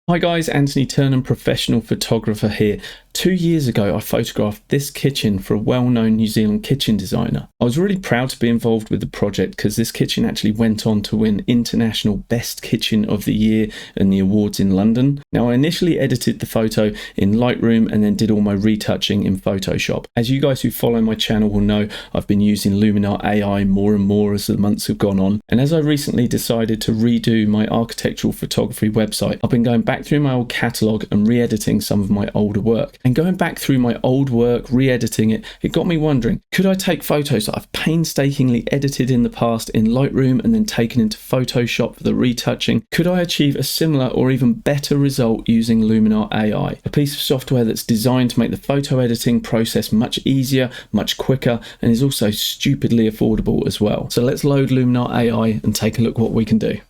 Hi guys, Anthony Turner, professional photographer here. 2 years ago I photographed this kitchen for a well-known New Zealand kitchen designer. I was really proud to be involved with the project because this kitchen actually went on to win International Best Kitchen of the Year and the awards in London. Now I initially edited the photo in Lightroom and then did all my retouching in Photoshop. As you guys who follow my channel will know, I've been using Luminar AI more and more as the months have gone on, and as I recently decided to redo my architectural photography website, I've been going back through my old catalogue and re-editing some of my older work. And going back through my old work, re-editing it, it got me wondering, could I take photos that I've painstakingly edited in the past in Lightroom and then taken into Photoshop for the retouching? Could I achieve a similar or even better result using Luminar AI, a piece of software that's designed to make the photo editing process much easier, much quicker, and is also stupidly affordable as well. So let's load Luminar AI and take a look what we can do.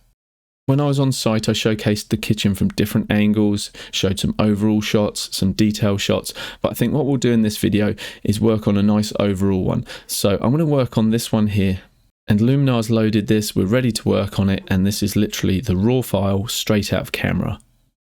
When I was on site, I showcased the kitchen from different angles, showed some overall shots, some detail shots, but I think what we'll do in this video is work on a nice overall one. So I'm going to work on this one here, and Luminar's loaded this, we're ready to work on it, and this is literally the raw file straight out of camera.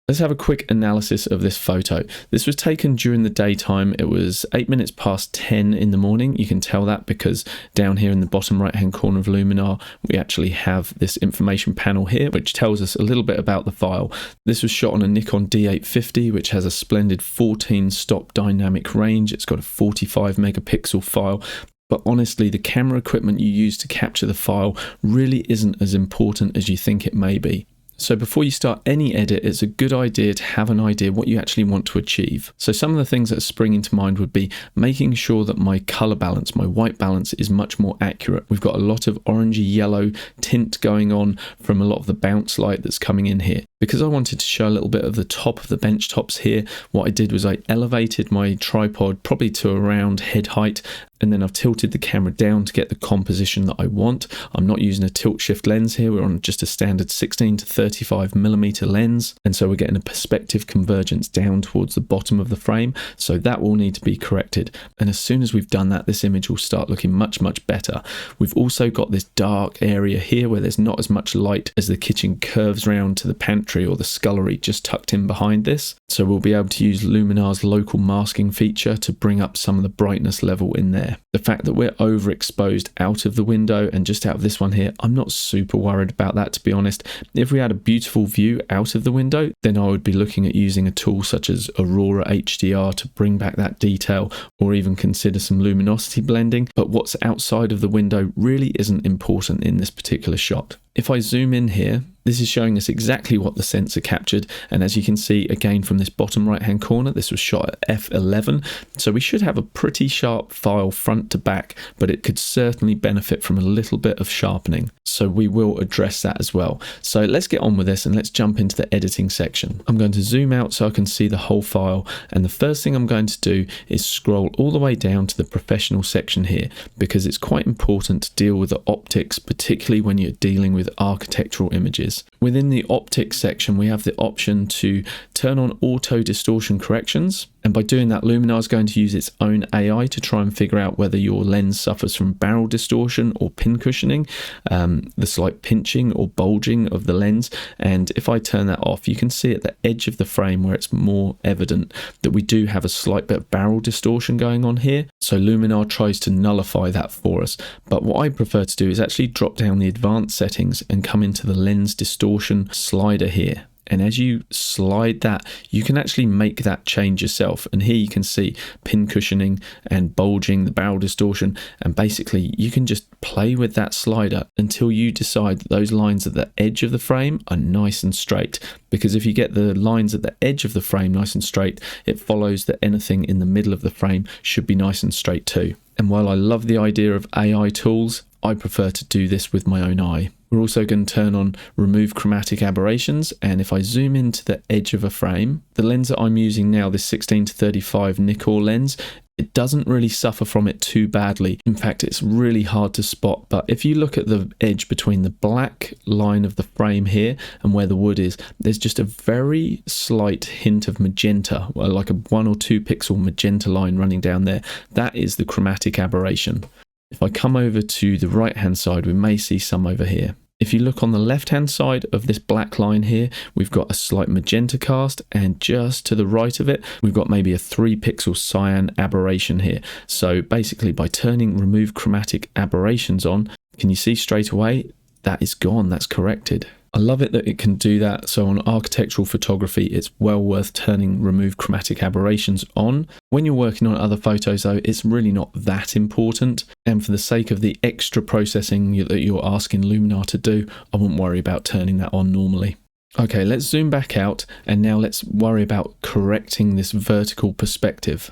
Let's have a quick analysis of this photo. This was taken during the daytime. It was 8 minutes past 10 in the morning. You can tell that because down here in the bottom right hand corner of Luminar, we actually have this information panel here, which tells us a little bit about the file. This was shot on a Nikon D850, which has a splendid 14 stop dynamic range. It's got a 45 megapixel file. But honestly, the camera equipment you use to capture the file really isn't as important as you think it may be. So before you start any edit, it's a good idea to have an idea what you actually want to achieve. So some of the things that spring into mind would be making sure that my color balance, my white balance, is much more accurate. We've got a lot of orangey yellow tint going on from a lot of the bounce light that's coming in here. Because I wanted to show a little bit of the top of the bench tops here, what I did was I elevated my tripod probably to around head height, and then I've tilted the camera down to get the composition that I want. I'm not using a tilt shift lens here, we're on just a standard 16 to 35 millimeter lens, and so we're getting a perspective convergence down towards the bottom of the frame, so that will need to be corrected. And as soon as we've done that, this image will start looking much better. We've also got this dark area here where there's not as much light as the kitchen curves round to the pantry or the scullery just tucked in behind this. So we'll be able to use Luminar's local masking feature to bring up some of the brightness level in there. The fact that we're overexposed out of the window and just out of this one here, I'm not super worried about that, to be honest. If we had a beautiful view out of the window, then I would be looking at using a tool such as Aurora HDR to bring back that detail, or even consider some luminosity blending. But what's outside of the window really isn't important in this particular shot. If I zoom in here, this is showing us exactly what the sensor captured, and as you can see again from this bottom right hand corner, this was shot at f11, so we should have a pretty sharp file front to back, but it could certainly benefit from a little bit of sharpening, so we will address that as well. So let's get on with this and let's jump into the editing section. I'm going to zoom out so I can see the whole file, and the first thing I'm going to do is scroll all the way down to the professional section here, because it's quite important to deal with the optics, particularly when you're dealing with architectural images. Within the optics section, we have the option to turn on auto distortion corrections, and by doing that, Luminar is going to use its own AI to try and figure out whether your lens suffers from barrel distortion or pin cushioning, the slight pinching or bulging of the lens. And if I turn that off, you can see at the edge of the frame where it's more evident that we do have a slight bit of barrel distortion going on here. So Luminar tries to nullify that for us. But what I prefer to do is actually drop down the advanced settings and come into the lens distortion slider here. And as you slide that, you can actually make that change yourself. And here you can see pin cushioning and bulging, the barrel distortion. And basically you can just play with that slider until you decide that those lines at the edge of the frame are nice and straight. Because if you get the lines at the edge of the frame nice and straight, it follows that anything in the middle of the frame should be nice and straight too. And while I love the idea of AI tools, I prefer to do this with my own eye. We're also going to turn on remove chromatic aberrations, and if I zoom into the edge of a frame, the lens that I'm using now, this 16 to 35 Nikkor lens, it doesn't really suffer from it too badly. In fact, it's really hard to spot, but if you look at the edge between the black line of the frame here and where the wood is, there's just a very slight hint of magenta, like a 1 or 2 pixel magenta line running down there. That is the chromatic aberration. If I come over to the right hand side, we may see some over here. If you look on the left hand side of this black line here, we've got a slight magenta cast, and just to the right of it, we've got maybe a 3 pixel cyan aberration here. So basically by turning remove chromatic aberrations on, can you see straight away that is gone, that's corrected. I love it that it can do that. So on architectural photography, it's well worth turning remove chromatic aberrations on. When you're working on other photos though, it's really not that important. And for the sake of the extra processing that you're asking Luminar to do, I wouldn't worry about turning that on normally. Okay, let's zoom back out, and now let's worry about correcting this vertical perspective.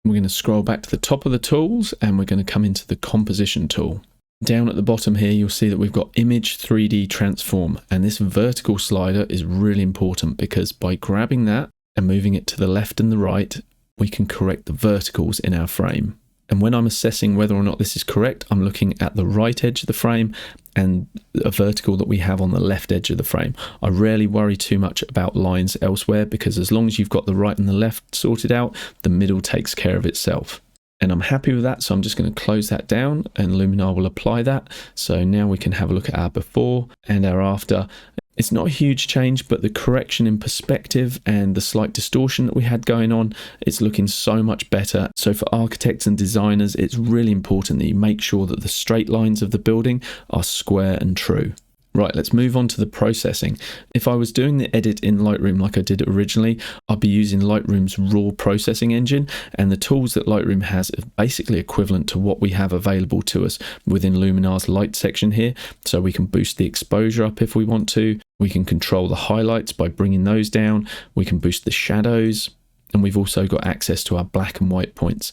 We're going to scroll back to the top of the tools, and we're going to come into the composition tool. Down at the bottom here, you'll see that we've got Image 3D Transform, and this vertical slider is really important because by grabbing that and moving it to the left and the right, we can correct the verticals in our frame. And when I'm assessing whether or not this is correct, I'm looking at the right edge of the frame and a vertical that we have on the left edge of the frame. I rarely worry too much about lines elsewhere because as long as you've got the right and the left sorted out, the middle takes care of itself. And I'm happy with that, so I'm just going to close that down and Luminar will apply that. So now we can have a look at our before and our after. It's not a huge change, but the correction in perspective and the slight distortion that we had going on, it's looking so much better. So for architects and designers, it's really important that you make sure that the straight lines of the building are square and true. Right, let's move on to the processing. If I was doing the edit in Lightroom like I did originally, I'd be using Lightroom's raw processing engine, and the tools that Lightroom has are basically equivalent to what we have available to us within Luminar's light section here. So we can boost the exposure up if we want to. We can control the highlights by bringing those down. We can boost the shadows, and we've also got access to our black and white points.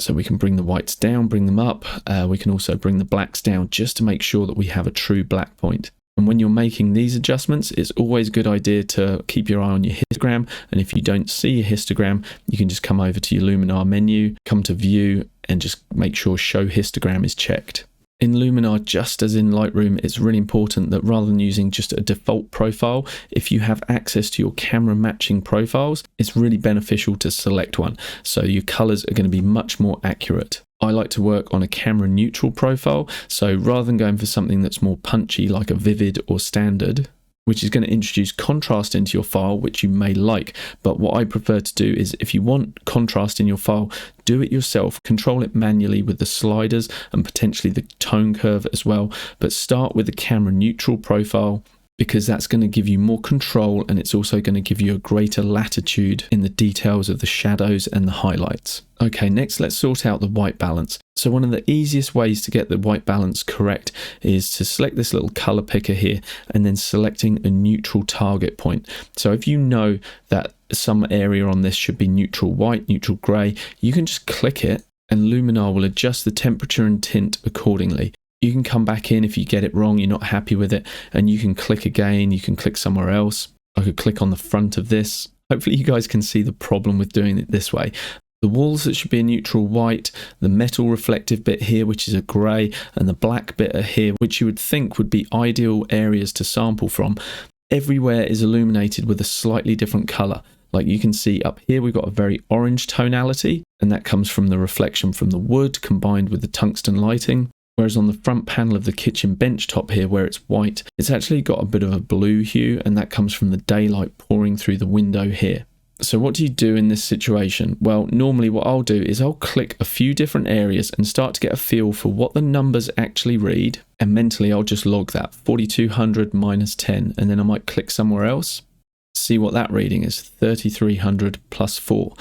So we can bring the whites down, bring them up. We can also bring the blacks down just to make sure that we have a true black point. And when you're making these adjustments, it's always a good idea to keep your eye on your histogram. And if you don't see a histogram, you can just come over to your Luminar menu, come to View, and just make sure Show Histogram is checked. In Luminar, just as in Lightroom, it's really important that rather than using just a default profile, if you have access to your camera matching profiles, it's really beneficial to select one. So your colors are going to be much more accurate. I like to work on a camera neutral profile. So rather than going for something that's more punchy like a Vivid or Standard, which is going to introduce contrast into your file, which you may like. But what I prefer to do is if you want contrast in your file, do it yourself, control it manually with the sliders and potentially the tone curve as well. But start with the camera neutral profile, because that's going to give you more control, and it's also going to give you a greater latitude in the details of the shadows and the highlights. Okay, next let's sort out the white balance. So one of the easiest ways to get the white balance correct is to select this little color picker here and then selecting a neutral target point. So if you know that some area on this should be neutral white, neutral gray, you can just click it and Luminar will adjust the temperature and tint accordingly. You can come back in if you get it wrong, you're not happy with it, and you can click again, you can click somewhere else. I could click on the front of this. Hopefully you guys can see the problem with doing it this way. The walls that should be a neutral white, the metal reflective bit here, which is a grey, and the black bit here, which you would think would be ideal areas to sample from. Everywhere is illuminated with a slightly different colour. Like you can see up here, we've got a very orange tonality, and that comes from the reflection from the wood combined with the tungsten lighting. Whereas on the front panel of the kitchen bench top here, where it's white, it's actually got a bit of a blue hue, and that comes from the daylight pouring through the window here. So what do you do in this situation? Well, normally what I'll do is I'll click a few different areas and start to get a feel for what the numbers actually read. And mentally, I'll just log that 4200 minus 10, and then I might click somewhere else, see what that reading is, 3300 plus 4.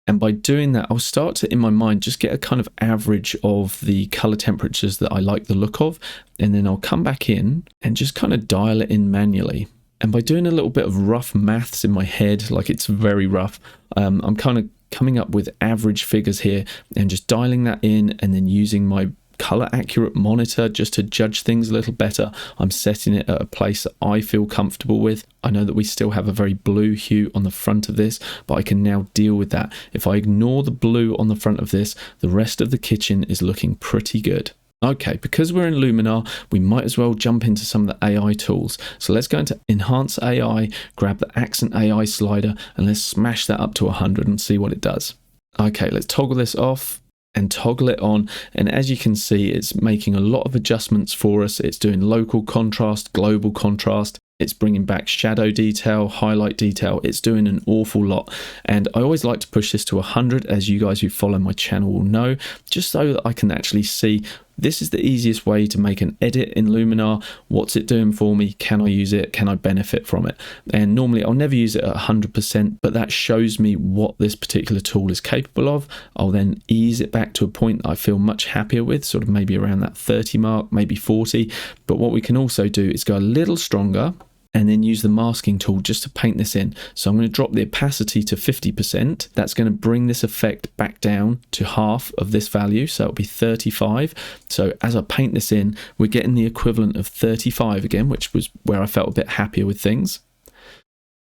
And by doing that, I'll start to, in my mind, just get a kind of average of the color temperatures that I like the look of. And then I'll come back in and just kind of dial it in manually. And by doing a little bit of rough maths in my head, like it's very rough, I'm kind of coming up with average figures here and just dialing that in and then using my color accurate monitor just to judge things a little better. I'm setting it at a place that I feel comfortable with. I know that we still have a very blue hue on the front of this, but I can now deal with that. If I ignore the blue on the front of this, the rest of the kitchen is looking pretty good. Okay, because we're in Luminar, we might as well jump into some of the AI tools. So let's go into Enhance AI, grab the Accent AI slider, and let's smash that up to 100 and see what it does. Okay, let's toggle this off. and toggle it on, and as you can see, it's making a lot of adjustments for us. It's doing local contrast, global contrast, it's bringing back shadow detail, highlight detail. It's doing an awful lot, and I always like to push this to 100, as you guys who follow my channel will know, just so that I can actually see this is the easiest way to make an edit in Luminar. What's it doing for me? Can I use it? Can I benefit from it? And normally I'll never use it at 100%, but that shows me what this particular tool is capable of. I'll then ease it back to a point that I feel much happier with, sort of maybe around that 30 mark, maybe 40. But what we can also do is go a little stronger and then use the masking tool just to paint this in. So I'm going to drop the opacity to 50%. That's going to bring this effect back down to half of this value, so it'll be 35. So as I paint this in, we're getting the equivalent of 35 again, which was where I felt a bit happier with things.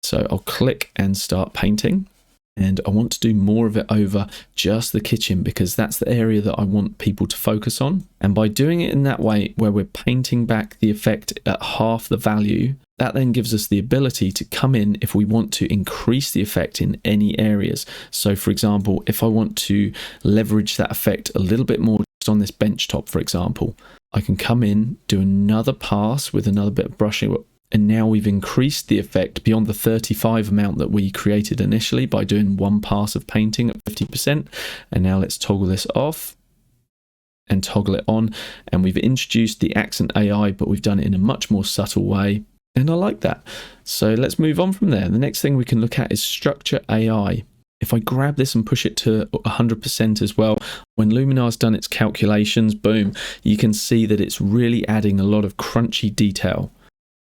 So I'll click and start painting. And I want to do more of it over just the kitchen, because that's the area that I want people to focus on. And by doing it in that way, where we're painting back the effect at half the value, that then gives us the ability to come in if we want to increase the effect in any areas. So for example, if I want to leverage that effect a little bit more just on this bench top, for example, I can come in, do another pass with another bit of brushing, and now we've increased the effect beyond the 35 amount that we created initially by doing one pass of painting at 50%. And now let's toggle this off and toggle it on. And we've introduced the accent AI, but we've done it in a much more subtle way. And I like that. So let's move on from there. The next thing we can look at is structure AI. If I grab this and push it to 100% as well, when Luminar's done its calculations, boom, you can see that it's really adding a lot of crunchy detail.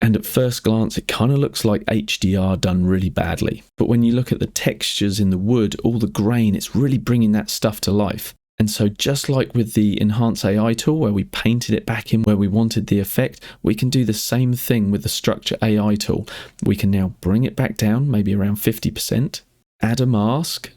And at first glance, it kind of looks like HDR done really badly. But when you look at the textures in the wood, all the grain, it's really bringing that stuff to life. And so just like with the Enhance AI tool, where we painted it back in where we wanted the effect, we can do the same thing with the Structure AI tool. We can now bring it back down, maybe around 50%, add a mask,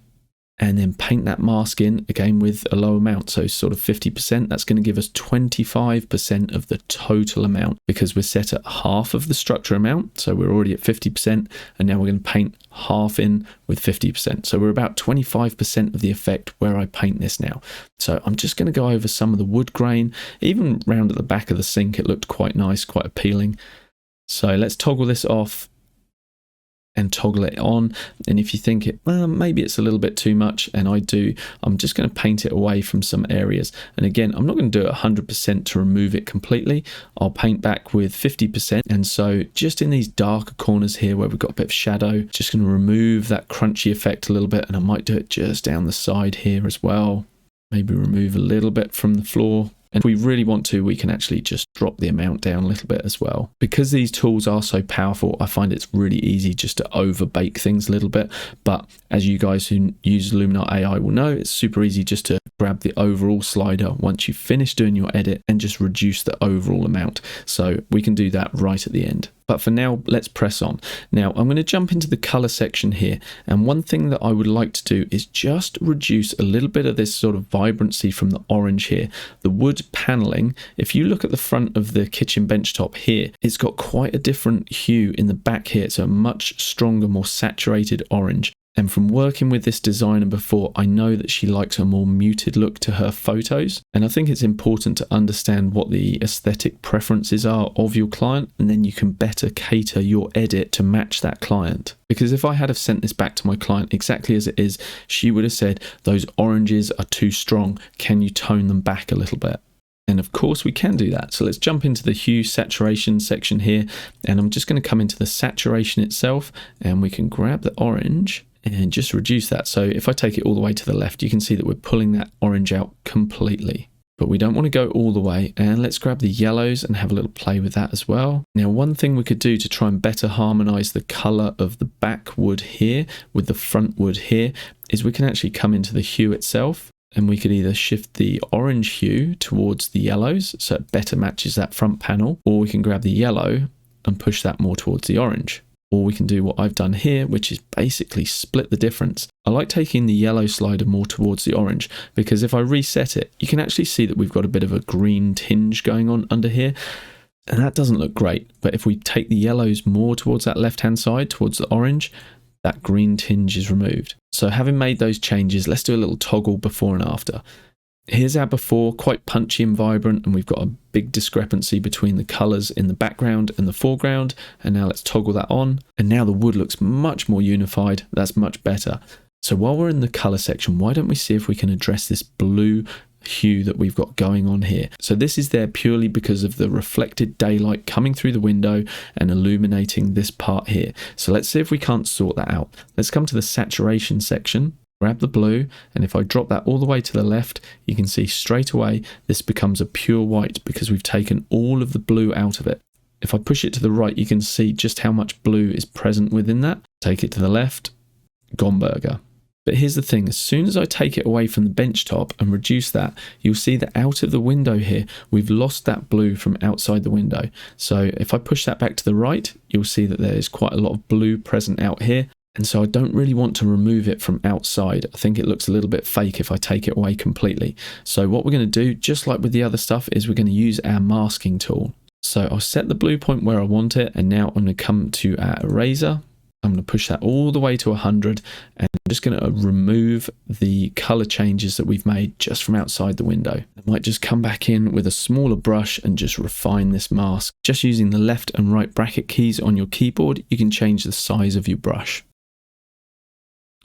and then paint that mask in again with a low amount, so sort of 50%. That's going to give us 25% of the total amount, because we're set at half of the structure amount, so we're already at 50%, and now we're going to paint half in with 50%. So we're about 25% of the effect where I paint this now. So I'm just going to go over some of the wood grain. Even round at the back of the sink, it looked quite nice, quite appealing. So let's toggle this off and toggle it on. And if you think maybe it's a little bit too much, and I'm just going to paint it away from some areas. And again, I'm not going to do it 100% to remove it completely. I'll paint back with 50%. And so just in these darker corners here where we've got a bit of shadow, just going to remove that crunchy effect a little bit. And I might do it just down the side here as well. Maybe remove a little bit from the floor. And if we really want to, we can actually just drop the amount down a little bit as well. Because these tools are so powerful, I find it's really easy just to overbake things a little bit. But as you guys who use Luminar AI will know, it's super easy just to grab the overall slider once you've finished doing your edit and just reduce the overall amount. So we can do that right at the end. But for now, let's press on. Now I'm going to jump into the color section here. And one thing that I would like to do is just reduce a little bit of this sort of vibrancy from the orange here. The wood paneling, if you look at the front of the kitchen benchtop here, it's got quite a different hue in the back here. It's a much stronger, more saturated orange. And from working with this designer before, I know that she likes a more muted look to her photos. And I think it's important to understand what the aesthetic preferences are of your client, and then you can better cater your edit to match that client. Because if I had have sent this back to my client exactly as it is, she would have said, those oranges are too strong. Can you tone them back a little bit? And of course we can do that. So let's jump into the hue saturation section here. And I'm just going to come into the saturation itself, and we can grab the orange and just reduce that. So if I take it all the way to the left, you can see that we're pulling that orange out completely. But we don't want to go all the way. And let's grab the yellows and have a little play with that as well. Now, one thing we could do to try and better harmonize the color of the back wood here with the front wood here is we can actually come into the hue itself, and we could either shift the orange hue towards the yellows so it better matches that front panel, or we can grab the yellow and push that more towards the orange. Or we can do what I've done here, which is basically split the difference. I like taking the yellow slider more towards the orange, because if I reset it, you can actually see that we've got a bit of a green tinge going on under here. And that doesn't look great. But if we take the yellows more towards that left-hand side, towards the orange, that green tinge is removed. So having made those changes, let's do a little toggle before and after. Here's our before, quite punchy and vibrant, and we've got a big discrepancy between the colours in the background and the foreground. And now let's toggle that on. And now the wood looks much more unified. That's much better. So while we're in the colour section, why don't we see if we can address this blue hue that we've got going on here. So this is there purely because of the reflected daylight coming through the window and illuminating this part here. So let's see if we can't sort that out. Let's come to the saturation section. Grab the blue, and if I drop that all the way to the left, you can see straight away this becomes a pure white because we've taken all of the blue out of it. If I push it to the right, you can see just how much blue is present within that. Take it to the left, gone burger. But here's the thing, as soon as I take it away from the bench top and reduce that, you'll see that out of the window here, we've lost that blue from outside the window. So if I push that back to the right, you'll see that there's quite a lot of blue present out here. And so I don't really want to remove it from outside. I think it looks a little bit fake if I take it away completely. So what we're going to do, just like with the other stuff, is we're going to use our masking tool. So I'll set the blue point where I want it. And now I'm going to come to our eraser. I'm going to push that all the way to 100. And I'm just going to remove the color changes that we've made just from outside the window. I might just come back in with a smaller brush and just refine this mask. Just using the left and right bracket keys on your keyboard, you can change the size of your brush.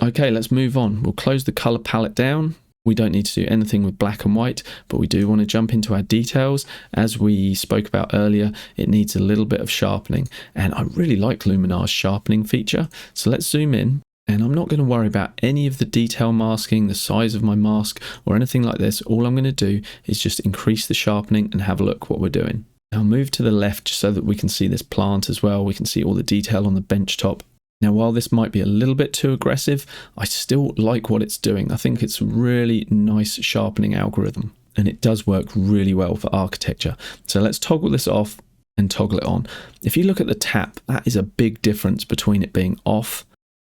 Okay, let's move on. We'll close the color palette down. We don't need to do anything with black and white, but we do want to jump into our details. As we spoke about earlier, it needs a little bit of sharpening, and I really like Luminar's sharpening feature. So let's zoom in, and I'm not going to worry about any of the detail masking, the size of my mask, or anything like this. All I'm going to do is just increase the sharpening and have a look what we're doing. I'll move to the left just so that we can see this plant as well. We can see all the detail on the bench top. Now, while this might be a little bit too aggressive, I still like what it's doing. I think it's a really nice sharpening algorithm, and it does work really well for architecture. So let's toggle this off and toggle it on. If you look at the tap, that is a big difference between it being off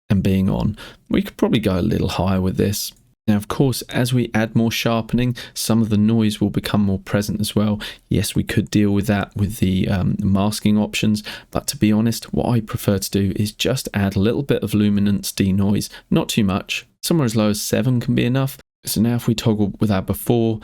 and being on. We could probably go a little higher with this. Now, of course, as we add more sharpening, some of the noise will become more present as well. Yes, we could deal with that with the masking options, but to be honest, what I prefer to do is just add a little bit of luminance denoise, not too much. Somewhere as low as 7 can be enough. So now if we toggle with our before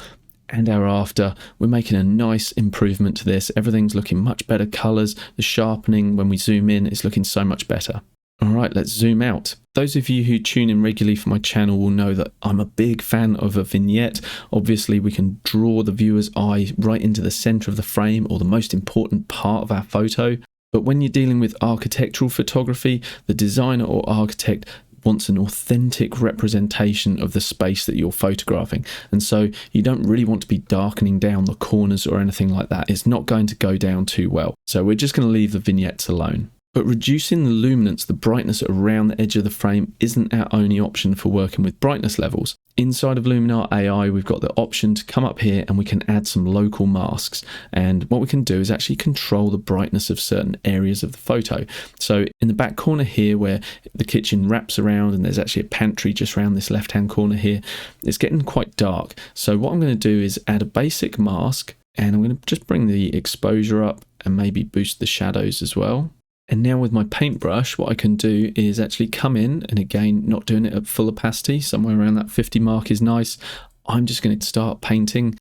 and our after, we're making a nice improvement to this. Everything's looking much better colors. The sharpening, when we zoom in, is looking so much better. All right, let's zoom out. Those of you who tune in regularly for my channel will know that I'm a big fan of a vignette. Obviously, we can draw the viewer's eye right into the center of the frame or the most important part of our photo. But when you're dealing with architectural photography, the designer or architect wants an authentic representation of the space that you're photographing. And so you don't really want to be darkening down the corners or anything like that. It's not going to go down too well. So we're just going to leave the vignettes alone. But reducing the luminance, the brightness around the edge of the frame, isn't our only option for working with brightness levels. Inside of Luminar AI, we've got the option to come up here and we can add some local masks. And what we can do is actually control the brightness of certain areas of the photo. So in the back corner here, where the kitchen wraps around and there's actually a pantry just around this left-hand corner here, it's getting quite dark. So what I'm going to do is add a basic mask, and I'm going to just bring the exposure up and maybe boost the shadows as well. And now with my paintbrush, what I can do is actually come in, and again, not doing it at full opacity, somewhere around that 50 mark is nice. I'm just going to start painting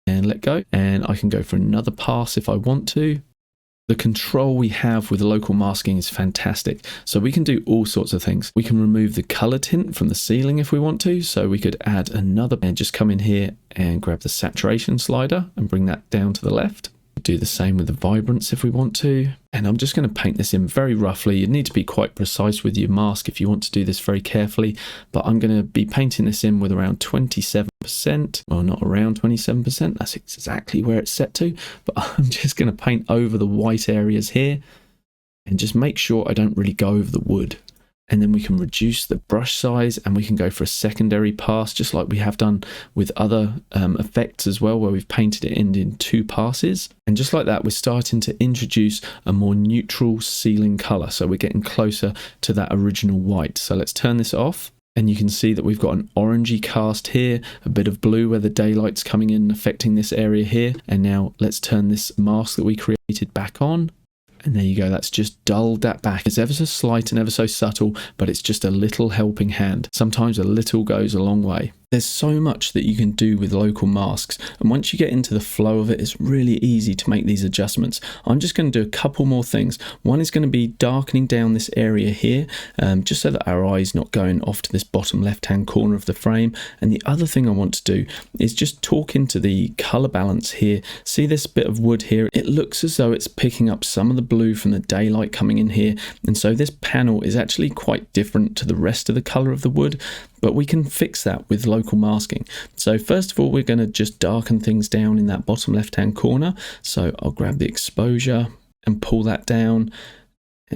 and let go. And I can go for another pass if I want to. The control we have with the local masking is fantastic. So we can do all sorts of things. We can remove the color tint from the ceiling if we want to. So we could add another, and just come in here and grab the saturation slider and bring that down to the left. Do the same with the vibrance if we want to. And I'm just going to paint this in very roughly. You need to be quite precise with your mask if you want to do this very carefully, but I'm going to be painting this in with around 27%. Well, not around 27%, that's exactly where it's set to, but I'm just going to paint over the white areas here and just make sure I don't really go over the wood. And then we can reduce the brush size and we can go for a secondary pass, just like we have done with other effects as well, where we've painted it in 2 passes. And just like that, we're starting to introduce a more neutral ceiling color. So we're getting closer to that original white. So let's turn this off. And you can see that we've got an orangey cast here, a bit of blue where the daylight's coming in and affecting this area here. And now let's turn this mask that we created back on. And there you go, that's just dulled that back. It's ever so slight and ever so subtle, but it's just a little helping hand. Sometimes a little goes a long way. There's so much that you can do with local masks, and once you get into the flow of it, it's really easy to make these adjustments. I'm just going to do a couple more things. One is going to be darkening down this area here, just so that our eye is not going off to this bottom left hand corner of the frame. And the other thing I want to do is just talk into the color balance here. See this bit of wood here? It looks as though it's picking up some of the blue from the daylight coming in here, and so this panel is actually quite different to the rest of the color of the wood. But we can fix that with local masking. So first of all, we're going to just darken things down in that bottom left hand corner. So I'll grab the exposure and pull that down,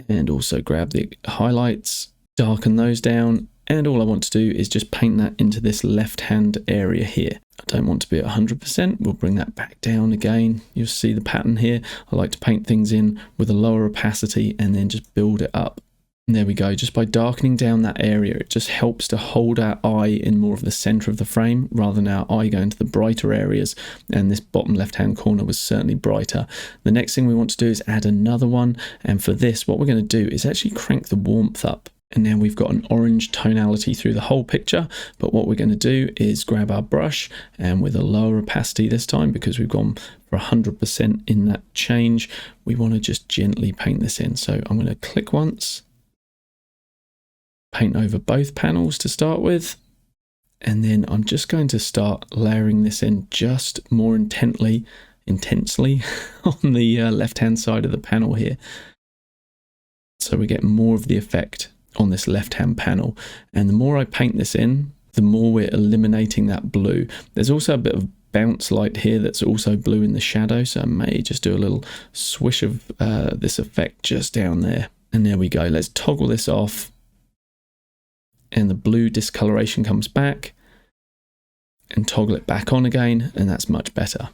and also grab the highlights, darken those down. And all I want to do is just paint that into this left hand area here. I don't want to be at 100%. We'll bring that back down again. You'll see the pattern here. I like to paint things in with a lower opacity and then just build it up. And there we go. Just by darkening down that area, it just helps to hold our eye in more of the center of the frame rather than our eye going to the brighter areas. And this bottom left hand corner was certainly brighter. The next thing we want to do is add another one. And for this, what we're going to do is actually crank the warmth up. And now we've got an orange tonality through the whole picture. But what we're going to do is grab our brush, and with a lower opacity this time, because we've gone for 100% in that change, we want to just gently paint this in. So I'm going to click once, paint over both panels to start with, and then I'm just going to start layering this in just more intensely on the left hand side of the panel here, so we get more of the effect on this left hand panel. And the more I paint this in, the more we're eliminating that blue. There's also a bit of bounce light here that's also blue in the shadow, so I may just do a little swish of this effect just down there. And there we go. Let's toggle this off, and the blue discoloration comes back, and toggle it back on again, and that's much better.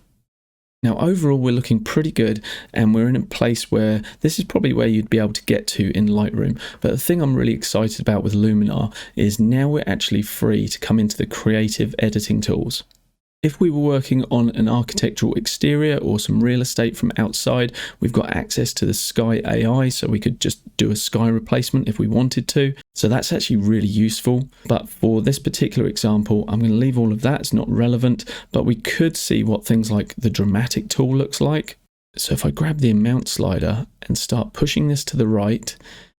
Now overall we're looking pretty good, and we're in a place where this is probably where you'd be able to get to in Lightroom. But the thing I'm really excited about with Luminar is now we're actually free to come into the creative editing tools. If we were working on an architectural exterior or some real estate from outside, we've got access to the Sky AI, so we could just do a sky replacement if we wanted to. So that's actually really useful. But for this particular example, I'm going to leave all of that. It's not relevant, but we could see what things like the dramatic tool looks like. So if I grab the amount slider and start pushing this to the right,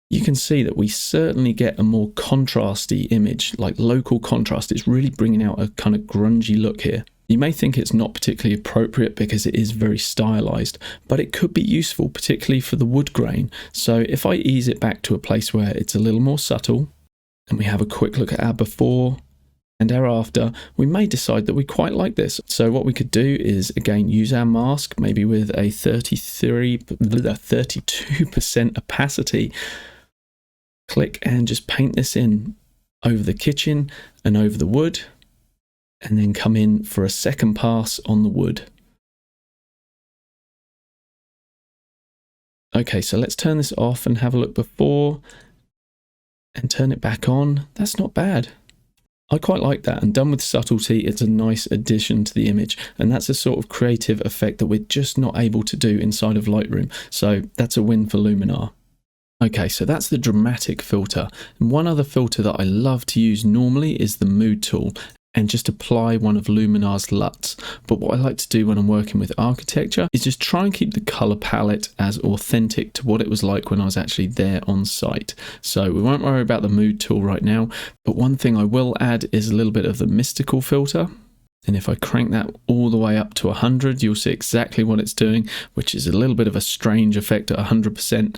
you can see that we certainly get a more contrasty image, like local contrast. It's really bringing out a kind of grungy look here. You may think it's not particularly appropriate because it is very stylized, but it could be useful, particularly for the wood grain. So if I ease it back to a place where it's a little more subtle, and we have a quick look at our before and our after, we may decide that we quite like this. So what we could do is, again, use our mask, maybe with a 32% opacity. Click and just paint this in over the kitchen and over the wood, and then come in for a second pass on the wood. Okay, so let's turn this off and have a look before and turn it back on. That's not bad. I quite like that, and done with subtlety, it's a nice addition to the image, and that's a sort of creative effect that we're just not able to do inside of Lightroom. So that's a win for Luminar. Okay, so that's the dramatic filter. And one other filter that I love to use normally is the mood tool, and just apply one of Luminar's LUTs. But what I like to do when I'm working with architecture is just try and keep the color palette as authentic to what it was like when I was actually there on site. So we won't worry about the mood tool right now, but one thing I will add is a little bit of the mystical filter. And if I crank that all the way up to 100, you'll see exactly what it's doing, which is a little bit of a strange effect at 100%.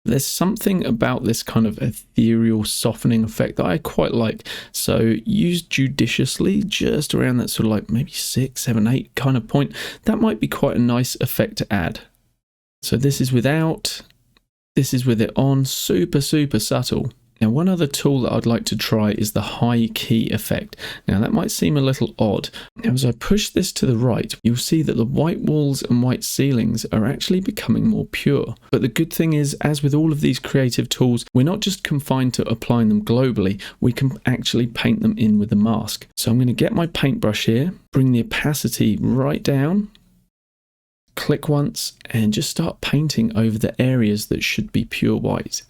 There's something about this kind of ethereal softening effect that I quite like. So used judiciously, just around that sort of like maybe 6, 7, 8 kind of point, that might be quite a nice effect to add. So this is without, this is with it on, super, super subtle. Now, one other tool that I'd like to try is the high key effect. Now, that might seem a little odd. Now, as I push this to the right, you'll see that the white walls and white ceilings are actually becoming more pure. But the good thing is, as with all of these creative tools, we're not just confined to applying them globally, we can actually paint them in with the mask. So I'm going to get my paintbrush here, bring the opacity right down, click once, and just start painting over the areas that should be pure white.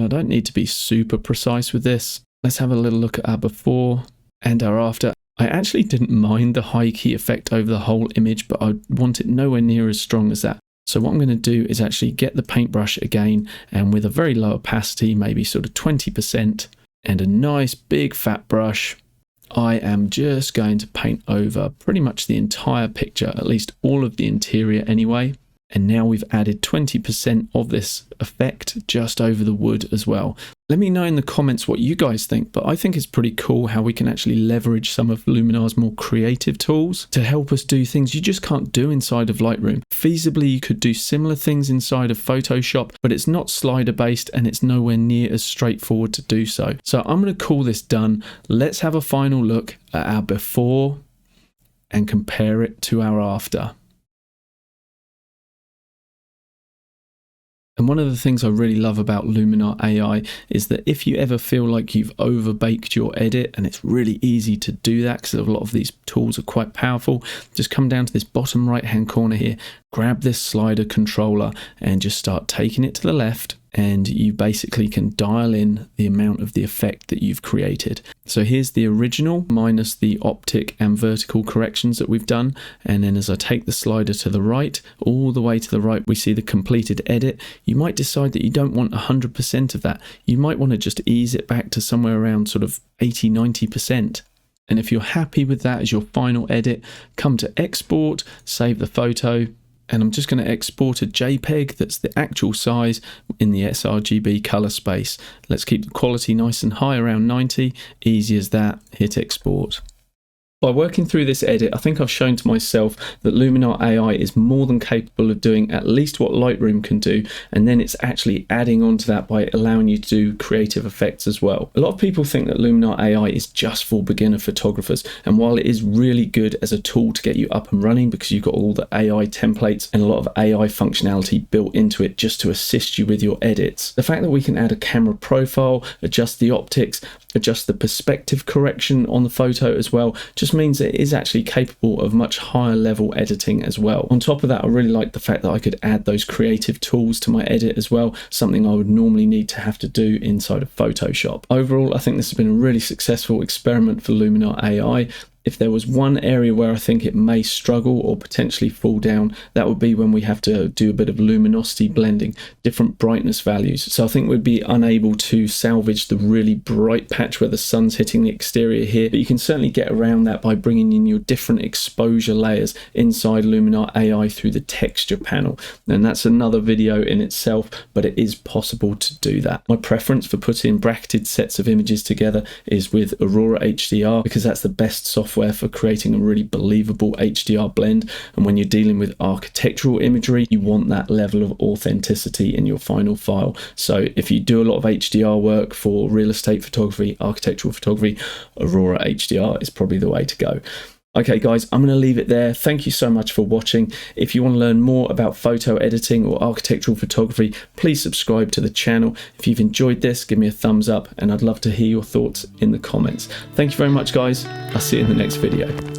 don't need to be super precise with this. Let's have a little look at our before and our after. I actually didn't mind the high key effect over the whole image, but I want it nowhere near as strong as that. So what I'm going to do is actually get the paintbrush again, and with a very low opacity, maybe sort of 20%, and a nice big fat brush, I am just going to paint over pretty much the entire picture, at least all of the interior anyway. And now we've added 20% of this effect just over the wood as well. Let me know in the comments what you guys think, but I think it's pretty cool how we can actually leverage some of Luminar's more creative tools to help us do things you just can't do inside of Lightroom. Feasibly, you could do similar things inside of Photoshop, but it's not slider based and it's nowhere near as straightforward to do so. So I'm going to call this done. Let's have a final look at our before and compare it to our after. And one of the things I really love about Luminar AI is that if you ever feel like you've overbaked your edit, and it's really easy to do that because a lot of these tools are quite powerful, just come down to this bottom right hand corner here, grab this slider controller and just start taking it to the left, and you basically can dial in the amount of the effect that you've created. So here's the original minus the optic and vertical corrections that we've done, and then as I take the slider to the right, all the way to the right, we see the completed edit. You might decide that you don't want 100% of that. You might want to just ease it back to somewhere around sort of 80-90%. And if you're happy with that as your final edit, come to export, save the photo, and I'm just going to export a JPEG that's the actual size in the sRGB color space. Let's keep the quality nice and high, around 90, easy as that, hit export. By working through this edit, I think I've shown to myself that Luminar AI is more than capable of doing at least what Lightroom can do, and then it's actually adding on to that by allowing you to do creative effects as well. A lot of people think that Luminar AI is just for beginner photographers, and while it is really good as a tool to get you up and running because you've got all the AI templates and a lot of AI functionality built into it just to assist you with your edits, the fact that we can add a camera profile, adjust the optics, adjust the perspective correction on the photo as well, just means it is actually capable of much higher level editing as well. On top of that, I really like the fact that I could add those creative tools to my edit as well, something I would normally need to have to do inside of Photoshop. Overall, I think this has been a really successful experiment for Luminar AI. If there was one area where I think it may struggle or potentially fall down, that would be when we have to do a bit of luminosity blending, different brightness values. So I think we'd be unable to salvage the really bright patch where the sun's hitting the exterior here, but you can certainly get around that by bringing in your different exposure layers inside Luminar AI through the texture panel. And that's another video in itself, but it is possible to do that. My preference for putting bracketed sets of images together is with Aurora HDR, because that's the best software for creating a really believable HDR blend. And when you're dealing with architectural imagery, you want that level of authenticity in your final file. So if you do a lot of HDR work for real estate photography, architectural photography, Aurora HDR is probably the way to go. Okay guys, I'm going to leave it there. Thank you so much for watching. If you want to learn more about photo editing or architectural photography, please subscribe to the channel. If you've enjoyed this, give me a thumbs up, and I'd love to hear your thoughts in the comments. Thank you very much guys. I'll see you in the next video.